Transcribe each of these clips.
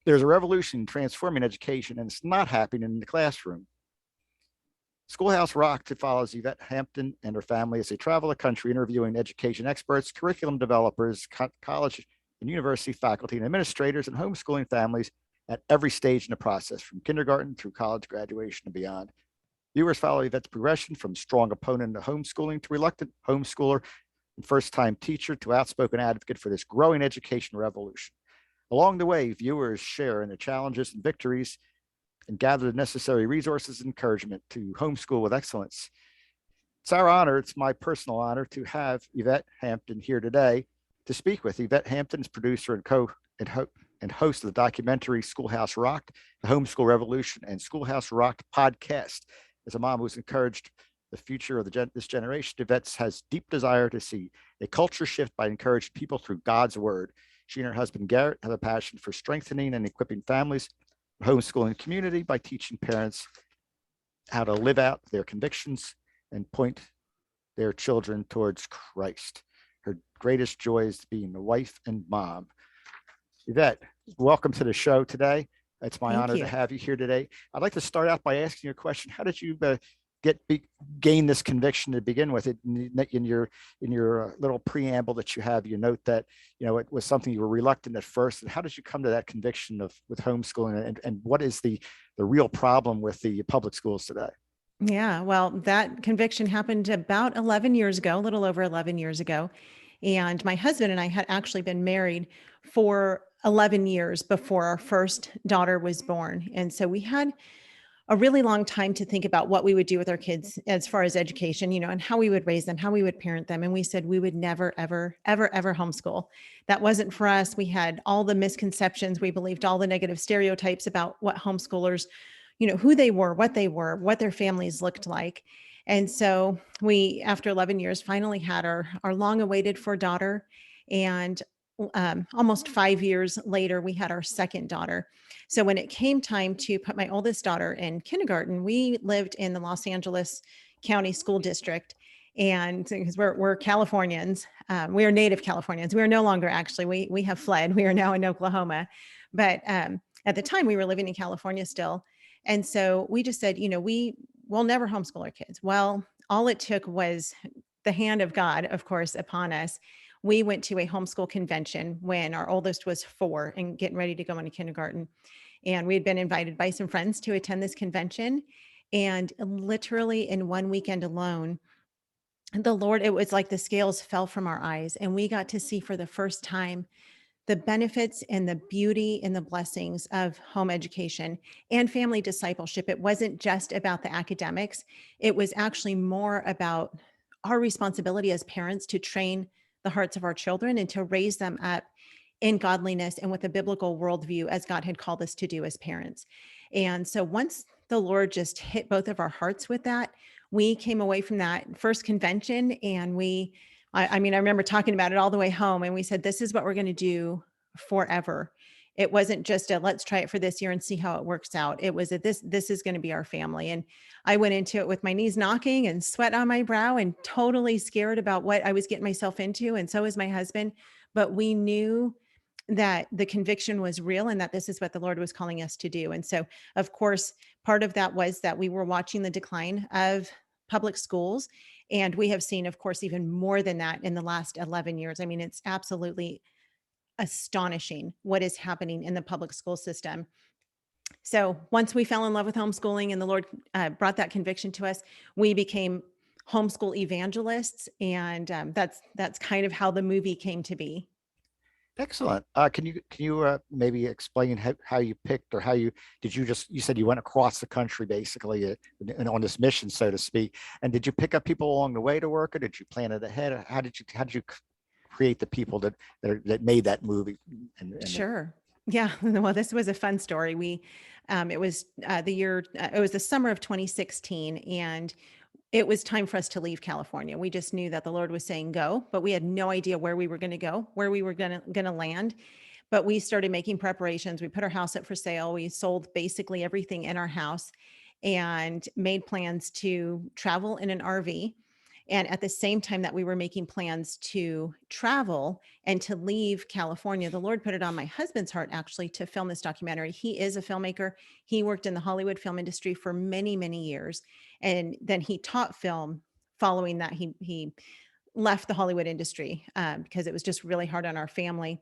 There's a revolution transforming education, and it's not happening in the classroom. Schoolhouse Rocked follows Yvette Hampton and her family as they travel the country interviewing education experts, curriculum developers, college and university faculty and administrators, and homeschooling families at every stage in the process, from kindergarten through college graduation and beyond. Viewers follow Yvette's progression from strong opponent of homeschooling to reluctant homeschooler and first-time teacher to outspoken advocate for this growing education revolution. Along the way, viewers share in the challenges and victories and gather the necessary resources and encouragement to homeschool with excellence. It's our honor, it's my personal honor to have Yvette Hampton here today to speak with. Yvette Hampton is producer and host of the documentary Schoolhouse Rocked, the Homeschool Revolution, and Schoolhouse Rocked podcast. As a mom who's encouraged the future of this generation, Yvette has deep desire to see a culture shift by encouraging people through God's word. She and her husband, Garrett, have a passion for strengthening and equipping families, homeschooling community by teaching parents how to live out their convictions and point their children towards Christ. Her greatest joy is being a wife and mom. Yvette, welcome to the show today. It's my honor to have you here today. I'd like to start out by asking you a question. How did you gain this conviction to begin with? In your little preamble that you have, you note that it was something you were reluctant at first. And how did you come to that conviction with homeschooling, and what is the real problem with the public schools today? Yeah, well, that conviction happened about 11 years ago, a little over 11 years ago. And my husband and I had actually been married for 11 years before our first daughter was born. And so we had a really long time to think about what we would do with our kids as far as education, and how we would raise them, how we would parent them. And we said we would never, ever, ever, ever homeschool. That wasn't for us. We had all the misconceptions. We believed all the negative stereotypes about what homeschoolers, who they were, what their families looked like. And so we, after 11 years, finally had our long awaited for daughter. And almost 5 years later, we had our second daughter. So when it came time to put my oldest daughter in kindergarten, we lived in the Los Angeles County School District. And because we're Californians, we are native Californians. We are no longer, actually, we have fled. We are now in Oklahoma. But at the time we were living in California still. And so we just said, we will never homeschool our kids. Well, all it took was the hand of God, of course, upon us. We went to a homeschool convention when our oldest was 4 and getting ready to go into kindergarten. And we had been invited by some friends to attend this convention. And literally in one weekend alone, the Lord, it was like the scales fell from our eyes, and we got to see for the first time the benefits and the beauty and the blessings of home education and family discipleship. It wasn't just about the academics. It was actually more about our responsibility as parents to train the hearts of our children and to raise them up in godliness and with a biblical worldview, as God had called us to do as parents. And so once the Lord just hit both of our hearts with that, we came away from that first convention, and I remember talking about it all the way home, and we said, this is what we're going to do forever. It wasn't just a let's try it for this year and see how it works out. It was that this is going to be our family. And I went into it with my knees knocking and sweat on my brow and totally scared about what I was getting myself into. And so was my husband. But we knew that the conviction was real and that this is what the Lord was calling us to do. And so, of course, part of that was that we were watching the decline of public schools. And we have seen, of course, even more than that in the last 11 years. I mean, it's absolutely astonishing what is happening in the public school system. So once we fell in love with homeschooling and the Lord brought that conviction to us, we became homeschool evangelists. And that's kind of how the movie came to be. Excellent. Can you maybe explain how you picked, or how you said you went across the country basically on this mission, so to speak, and did you pick up people along the way to work, or did you plan it ahead? How did you create the people that made that movie? Sure. Yeah. Well, this was a fun story. It was the summer of 2016, and it was time for us to leave California. We just knew that the Lord was saying go, but we had no idea where we were going to go, where we were going to land. But we started making preparations. We put our house up for sale. We sold basically everything in our house and made plans to travel in an RV And at the same time that we were making plans to travel and to leave California, the Lord put it on my husband's heart actually to film this documentary. He is a filmmaker. He worked in the Hollywood film industry for many, many years. And then he taught film. Following that, he left the Hollywood industry because it was just really hard on our family.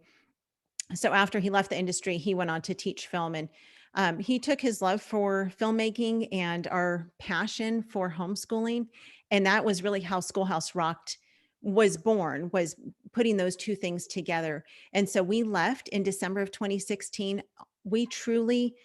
So after he left the industry, he went on to teach film, and he took his love for filmmaking and our passion for homeschooling. And that was really how Schoolhouse Rocked was born, was putting those two things together. And so we left in December of 2016. We truly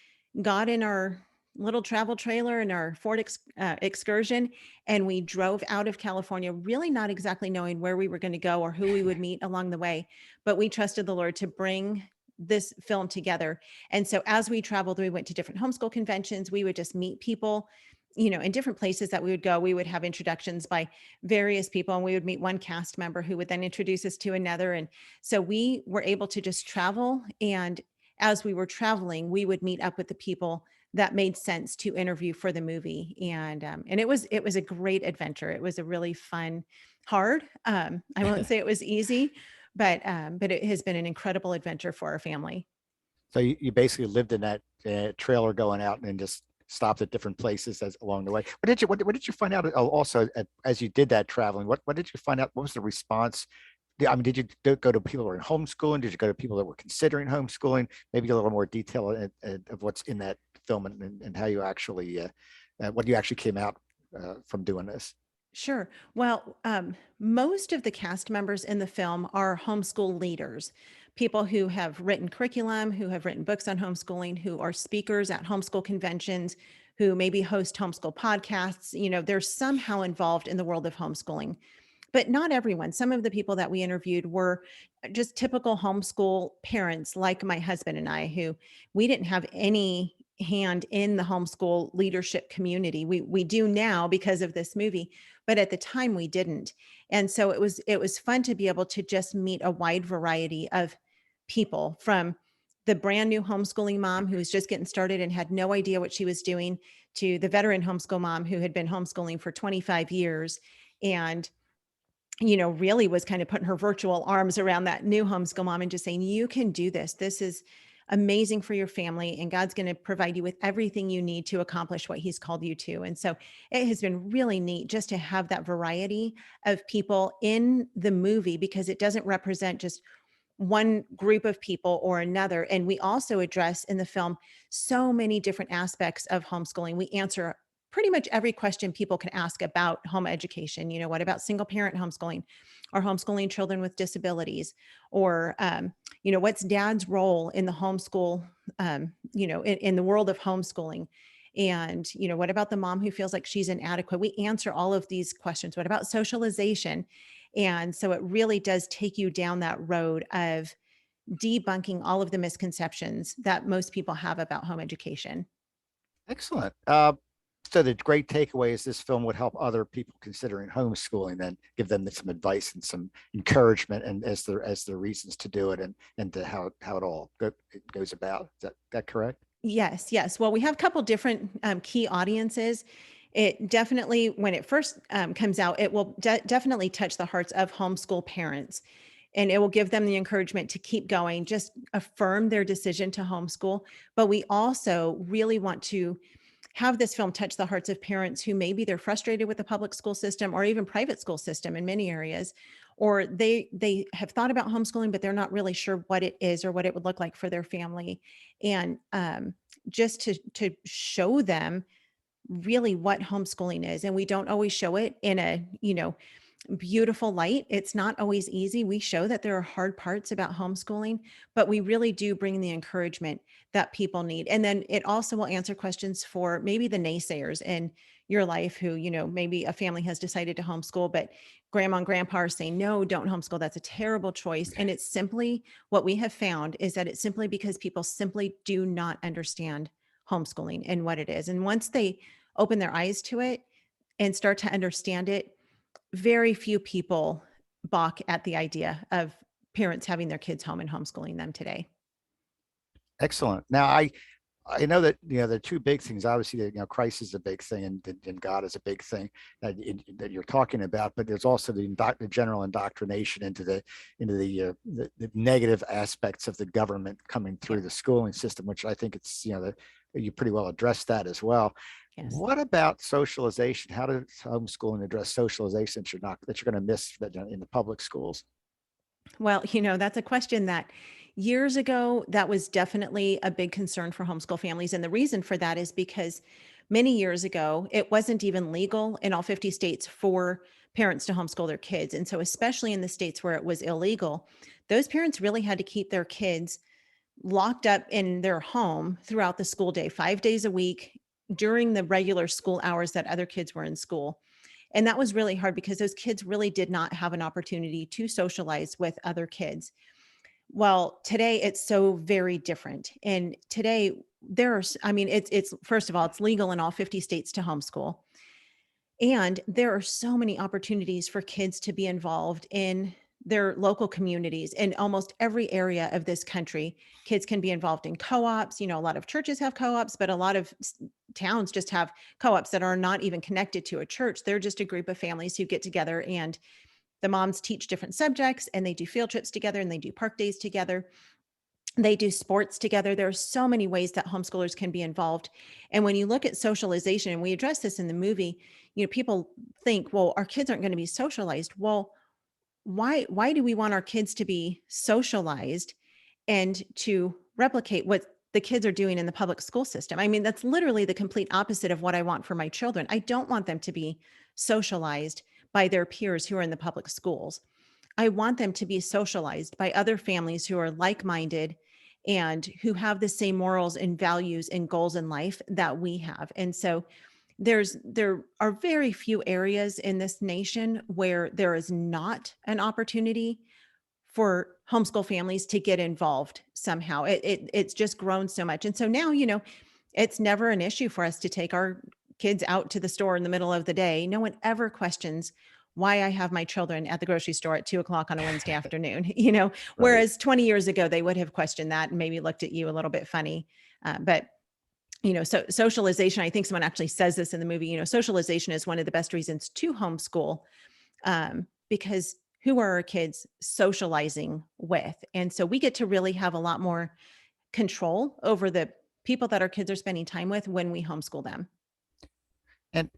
got in our little travel trailer and our Ford excursion, and we drove out of California, really not exactly knowing where we were going to go or who we would meet along the way. But we trusted the Lord to bring this film together. And so as we traveled, we went to different homeschool conventions. We would just meet people, in different places that we would go. We would have introductions by various people, and we would meet one cast member who would then introduce us to another. And so we were able to just travel. And as we were traveling, we would meet up with the people that made sense to interview for the movie. And it was a great adventure. It was a really fun, hard. I won't say it was easy, but it has been an incredible adventure for our family. So you basically lived in that trailer going out and just stopped at different places as along the way. What did you find out also as you did that traveling? What did you find out? What was the response? I mean, did you go to people who were in homeschooling? Did you go to people that were considering homeschooling? Maybe a little more detail of what's in that film and how you actually, what you actually came out from doing this. Sure. Well, most of the cast members in the film are homeschool leaders, people who have written curriculum, who have written books on homeschooling, who are speakers at homeschool conventions, who maybe host homeschool podcasts. They're somehow involved in the world of homeschooling, but not everyone. Some of the people that we interviewed were just typical homeschool parents, like my husband and I, who we didn't have any hand in the homeschool leadership community. We do now because of this movie, but at the time we didn't. And so it was fun to be able to just meet a wide variety of people, from the brand new homeschooling mom who was just getting started and had no idea what she was doing, to the veteran homeschool mom who had been homeschooling for 25 years and really was kind of putting her virtual arms around that new homeschool mom and just saying, you can do this. This is amazing for your family, and God's going to provide you with everything you need to accomplish what he's called you to. And so it has been really neat just to have that variety of people in the movie, because it doesn't represent just one group of people or another. And we also address in the film so many different aspects of homeschooling. We answer pretty much every question people can ask about home education. What about single parent homeschooling, or homeschooling children with disabilities, or, what's dad's role in the homeschool, in the world of homeschooling? And, what about the mom who feels like she's inadequate? We answer all of these questions. What about socialization? And so it really does take you down that road of debunking all of the misconceptions that most people have about home education. Excellent. So the great takeaway is this film would help other people considering homeschooling, and give them some advice and some encouragement, and as the reasons to do it, and to how it all goes about. Is that correct? Yes, yes. Well, we have a couple different key audiences. It definitely, when it first comes out, it will definitely touch the hearts of homeschool parents, and it will give them the encouragement to keep going, just affirm their decision to homeschool. But we also really want to have this film touch the hearts of parents who maybe they're frustrated with the public school system or even private school system in many areas, or they have thought about homeschooling, but they're not really sure what it is or what it would look like for their family. And just to show them really what homeschooling is. And we don't always show it in a, beautiful light. It's not always easy. We show that there are hard parts about homeschooling, but we really do bring the encouragement that people need. And then it also will answer questions for maybe the naysayers in your life who, maybe a family has decided to homeschool, but grandma and grandpa are saying, no, don't homeschool. That's a terrible choice. And it's simply, what we have found is that it's simply because people simply do not understand homeschooling and what it is. And once they open their eyes to it and start to understand it, very few people balk at the idea of parents having their kids home and homeschooling them today. Excellent. Now, I know that, the two big things, obviously, Christ is a big thing, and God is a big thing that you're talking about, but there's also the general indoctrination into the negative aspects of the government coming through Yes. the schooling system, which I think it's, you pretty well addressed that as well. Yes. What about socialization? How does homeschooling address socialization that you're going to miss in the public schools? Well, that's a question that years ago, that was definitely a big concern for homeschool families. And the reason for that is because many years ago, it wasn't even legal in all 50 states for parents to homeschool their kids. And so, especially in the states where it was illegal, those parents really had to keep their kids locked up in their home throughout the school day, 5 days a week during the regular school hours that other kids were in school. And that was really hard because those kids really did not have an opportunity to socialize with other kids. Well, today it's so very different. And today I mean, it's first of all, it's legal in all 50 states to homeschool. And there are so many opportunities for kids to be involved in their local communities in almost every area of this country. Kids can be involved in co-ops. A lot of churches have co-ops, but a lot of towns just have co-ops that are not even connected to a church. They're just a group of families who get together, and the moms teach different subjects, and they do field trips together, and they do park days together. They do sports together. There are so many ways that homeschoolers can be involved. And when you look at socialization, and we address this in the movie, people think, well, our kids aren't going to be socialized. Well, why do we want our kids to be socialized and to replicate what the kids are doing in the public school system? I mean, that's literally the complete opposite of what I want for my children. I don't want them to be socialized by their peers who are in the public schools. I want them to be socialized by other families who are like-minded and who have the same morals and values and goals in life that we have. And so there are very few areas in this nation where there is not an opportunity for homeschool families to get involved somehow. It's just grown so much. And so now, it's never an issue for us to take our kids out to the store in the middle of the day. No one ever questions why I have my children at the grocery store at 2 o'clock on a Wednesday afternoon, Right. whereas 20 years ago, they would have questioned that and maybe looked at you a little bit funny. But so socialization, I think someone actually says this in the movie, socialization is one of the best reasons to homeschool, because who are our kids socializing with? And so we get to really have a lot more control over the people that our kids are spending time with when we homeschool them. And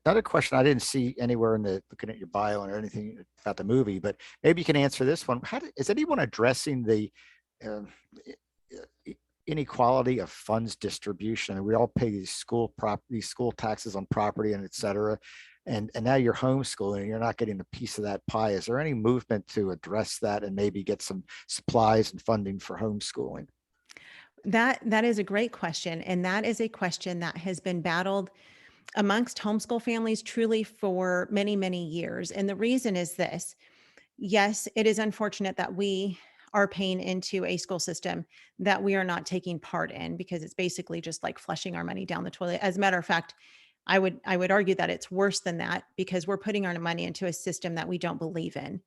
another question I didn't see anywhere in looking at your bio or anything about the movie, but maybe you can answer this one. Is anyone addressing the uh, inequality of funds distribution? And we all pay these school taxes on property and et cetera. And now you're homeschooling and you're not getting a piece of that pie. Is there any movement to address that and maybe get some supplies and funding for homeschooling? That is a great question. And that is a question that has been battled amongst homeschool families truly for many, many years. And the reason is this. Yes, it is unfortunate that we are paying into a school system that we are not taking part in, because it's basically just like flushing our money down the toilet. As a matter of fact, I would argue that it's worse than that, because we're putting our money into a system that we don't believe in.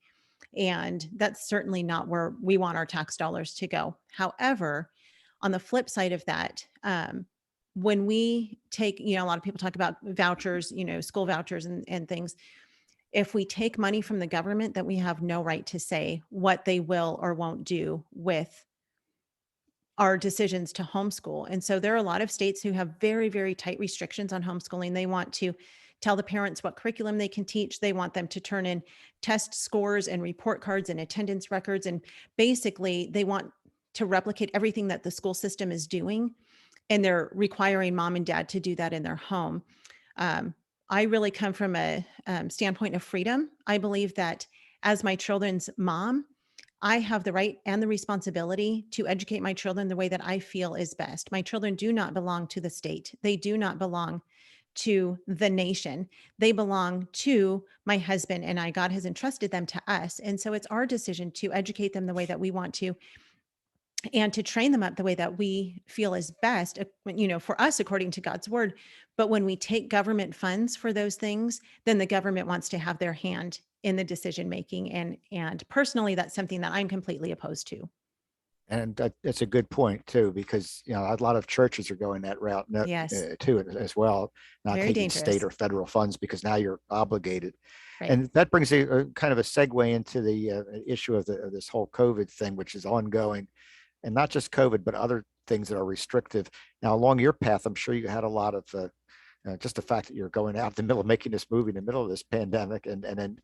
And that's certainly not where we want our tax dollars to go. However, on the flip side of that, when we take, a lot of people talk about vouchers, school vouchers and things. If we take money from the government, that we have no right to say what they will or won't do with our decisions to homeschool. And so there are a lot of states who have very, very tight restrictions on homeschooling. They want to tell the parents what curriculum they can teach. They want them to turn in test scores and report cards and attendance records. And basically, they want to replicate everything that the school system is doing. And they're requiring mom and dad to do that in their home. Um, I really come from a standpoint of freedom. I believe that as my children's mom, I have the right and the responsibility to educate my children the way that I feel is best. My children do not belong to the state. They do not belong to the nation. They belong to my husband and I. God has entrusted them to us. And so it's our decision to educate them the way that we want to, and to train them up the way that we feel is best, for us, according to God's word. But when we take government funds for those things, then the government wants to have their hand in the decision making. And personally, that's something that I'm completely opposed to. And that's a good point too, because a lot of churches are going that route Yes, too as well, not very taking state dangerous. or federal funds because now you're obligated. Right. And that brings a kind of a segue into the issue of this whole COVID thing, which is ongoing, and not just COVID, but other things that are restrictive. Now, along your path, I'm sure you had a lot of just the fact that you're going out in the middle of making this movie in the middle of this pandemic, and then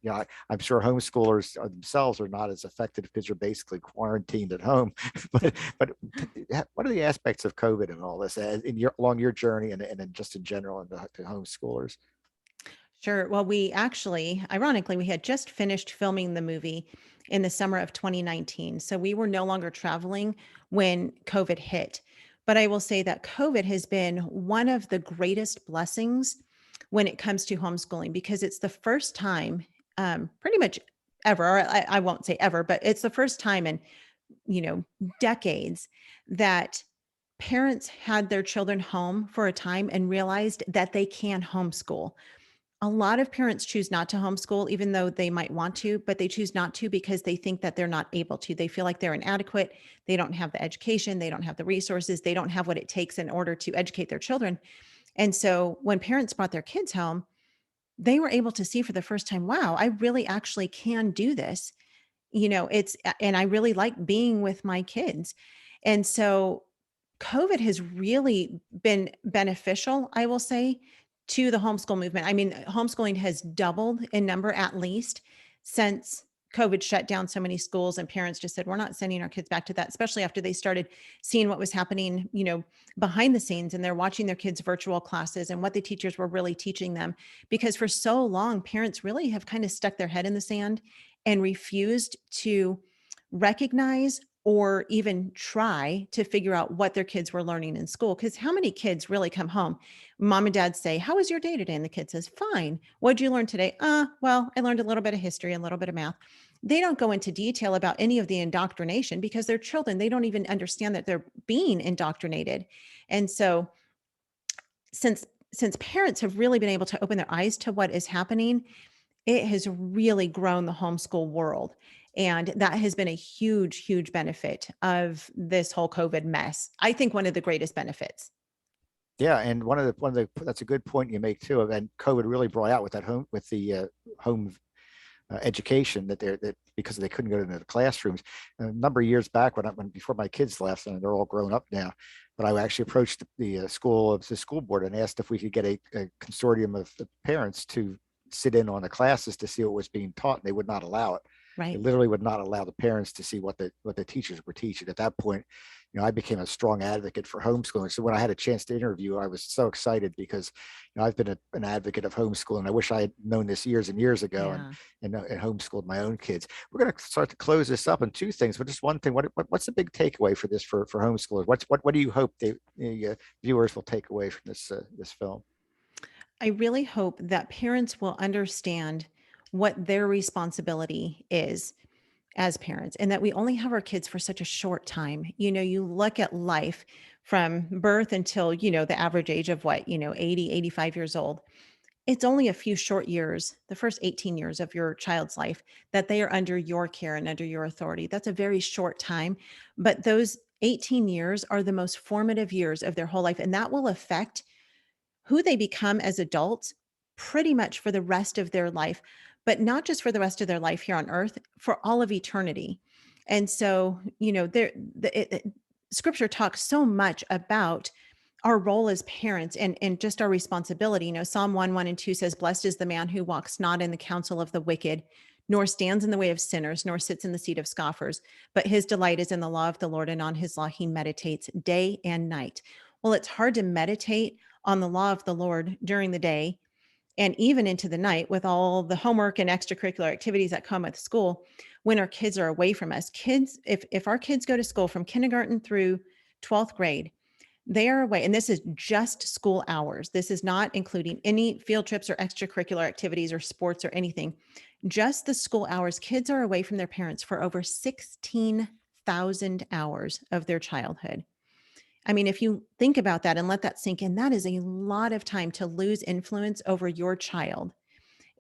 I'm sure homeschoolers themselves are not as affected because you're basically quarantined at home. but what are the aspects of COVID and all this in your along your journey, and then just in general, and the homeschoolers? Sure. Well, we actually, ironically, we had just finished filming the movie in the summer of 2019. So we were no longer traveling when COVID hit. But I will say that COVID has been one of the greatest blessings when it comes to homeschooling because it's the first time, pretty much ever, or I won't say ever, but it's the first time in, you know, decades that parents had their children home for a time and realized that they can homeschool. A lot of parents choose not to homeschool, even though they might want to, but they choose not to because they think that they're not able to. They feel like they're inadequate. They don't have the education. They don't have the resources. They don't have what it takes in order to educate their children. And so when parents brought their kids home, they were able to see for the first time, wow, I really actually can do this. And I really like being with my kids. And so COVID has really been beneficial, I will say, to the homeschool movement. I mean, homeschooling has doubled in number at least since COVID shut down so many schools, and parents just said, we're not sending our kids back to that, especially after they started seeing what was happening, behind the scenes, and they're watching their kids' virtual classes and what the teachers were really teaching them. Because for so long, parents really have kind of stuck their head in the sand and refused to recognize or even try to figure out what their kids were learning in school. Because how many kids really come home? Mom and dad say, how was your day today? And the kid says, fine. What'd you learn today? Well, I learned a little bit of history, a little bit of math. They don't go into detail about any of the indoctrination because they're children. They don't even understand that they're being indoctrinated. And so since parents have really been able to open their eyes to what is happening, it has really grown the homeschool world. And that has been a huge, huge benefit of this whole COVID mess. I think one of the greatest benefits. Yeah, and one of the that's a good point you make too. And COVID really brought out with that home with the home education that because they couldn't go into the classrooms. And a number of years back when before my kids left, and they're all grown up now, but I actually approached the school board and asked if we could get a consortium of the parents to sit in on the classes to see what was being taught, and they would not allow it. They Right. literally would not allow the parents to see what the teachers were teaching. At that point, I became a strong advocate for homeschooling. So when I had a chance to interview, I was so excited because I've been an advocate of homeschooling. I wish I had known this years and years ago, Yeah. and homeschooled my own kids. We're going to start to close this up on two things, but just one thing. What's the big takeaway for this for homeschoolers? What do you hope the viewers will take away from this film? I really hope that parents will understand what their responsibility is as parents and that we only have our kids for such a short time. You look at life from birth until, the average age of what, 80, 85 years old. It's only a few short years, the first 18 years of your child's life, that they are under your care and under your authority. That's a very short time, but those 18 years are the most formative years of their whole life. And that will affect who they become as adults pretty much for the rest of their life, but not just for the rest of their life here on earth, for all of eternity. And so, scripture talks so much about our role as parents and just our responsibility. Psalm 1:1 and 2 says, blessed is the man who walks not in the counsel of the wicked, nor stands in the way of sinners, nor sits in the seat of scoffers, but his delight is in the law of the Lord, and on his law he meditates day and night. Well, it's hard to meditate on the law of the Lord during the day and even into the night with all the homework and extracurricular activities that come with school when our kids are away from us. If our kids go to school from kindergarten through 12th grade, they are away. And this is just school hours. This is not including any field trips or extracurricular activities or sports or anything. Just the school hours. Kids are away from their parents for over 16,000 hours of their childhood. I mean, if you think about that and let that sink in, that is a lot of time to lose influence over your child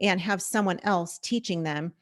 and have someone else teaching them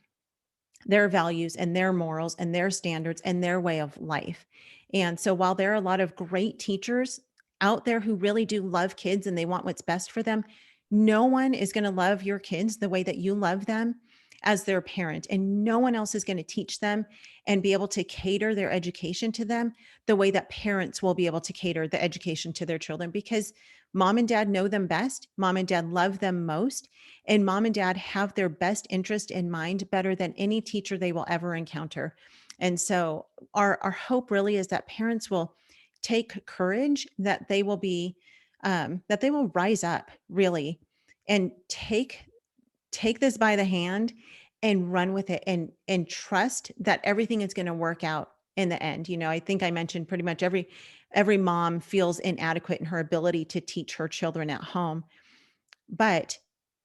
their values and their morals and their standards and their way of life. And so while there are a lot of great teachers out there who really do love kids and they want what's best for them, no one is going to love your kids the way that you love them as their parent. And no one else is going to teach them and be able to cater their education to them the way that parents will be able to cater the education to their children, because mom and dad know them best. Mom and dad love them most. And mom and dad have their best interest in mind better than any teacher they will ever encounter. And so our hope really is that parents will take courage, that they will be that they will rise up really and take this by the hand and run with it, and trust that everything is going to work out in the end. I think I mentioned pretty much every mom feels inadequate in her ability to teach her children at home. But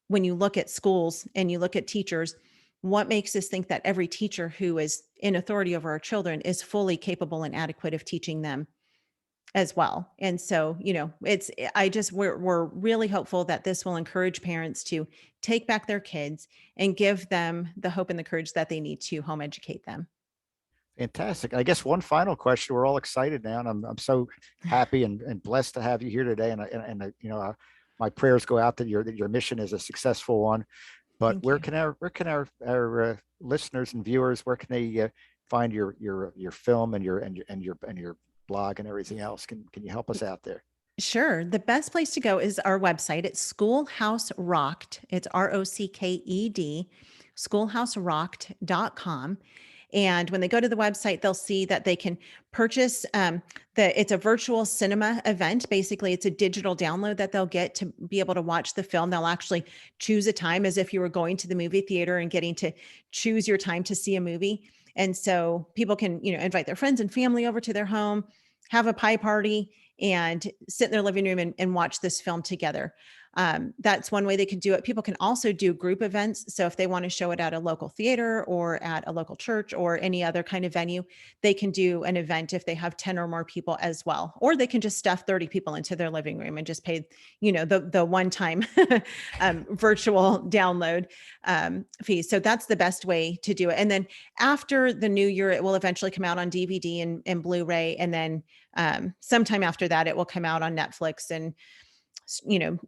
when you look at schools and you look at teachers, what makes us think that every teacher who is in authority over our children is fully capable and adequate of teaching them as well? And so, we're really hopeful that this will encourage parents to take back their kids and give them the hope and the courage that they need to home educate them. Fantastic. I guess one final question. We're all excited now, and I'm so happy and blessed to have you here today. My prayers go out that your mission is a successful one. But Thank where you. can our listeners and viewers, where can they find your film and your blog and everything else? Can you help us out there? Sure. The best place to go is our website. It's Schoolhouse Rocked. It's ROCKED, schoolhouserocked.com. And when they go to the website, they'll see that they can purchase it's a virtual cinema event. Basically, it's a digital download that they'll get to be able to watch the film. They'll actually choose a time as if you were going to the movie theater and getting to choose your time to see a movie. And so people can, invite their friends and family over to their home, have a pie party, and sit in their living room and watch this film together. That's one way they could do it. People can also do group events. So if they want to show it at a local theater or at a local church or any other kind of venue, they can do an event if they have 10 or more people as well. Or they can just stuff 30 people into their living room and just pay, the one-time virtual download fee. So that's the best way to do it. And then after the new year, it will eventually come out on DVD and Blu-ray. And then sometime after that, it will come out on Netflix and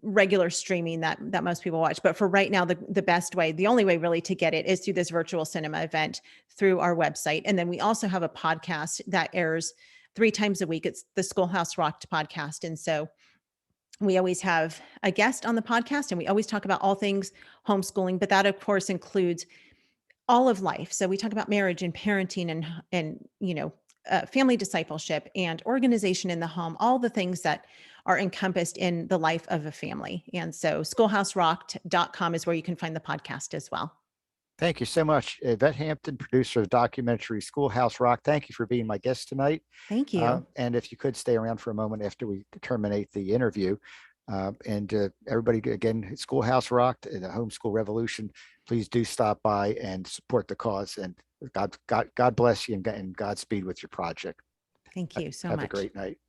regular streaming that most people watch. But for right now, the best way, the only way really to get it is through this virtual cinema event through our website. And then we also have a podcast that airs 3 times a week. It's the Schoolhouse Rocked podcast. And so we always have a guest on the podcast, and we always talk about all things homeschooling, but that of course includes all of life. So we talk about marriage and parenting and family discipleship and organization in the home, all the things that are encompassed in the life of a family. And so schoolhouserocked.com is where you can find the podcast as well. Thank you so much, Yvette Hampton, producer of the documentary Schoolhouse Rock. Thank you for being my guest tonight. Thank you. And if you could stay around for a moment after we terminate the interview. Everybody, again, Schoolhouse Rocked, the Homeschool Revolution. Please do stop by and support the cause. And God bless you and Godspeed with your project. Thank you so Have much. a great night.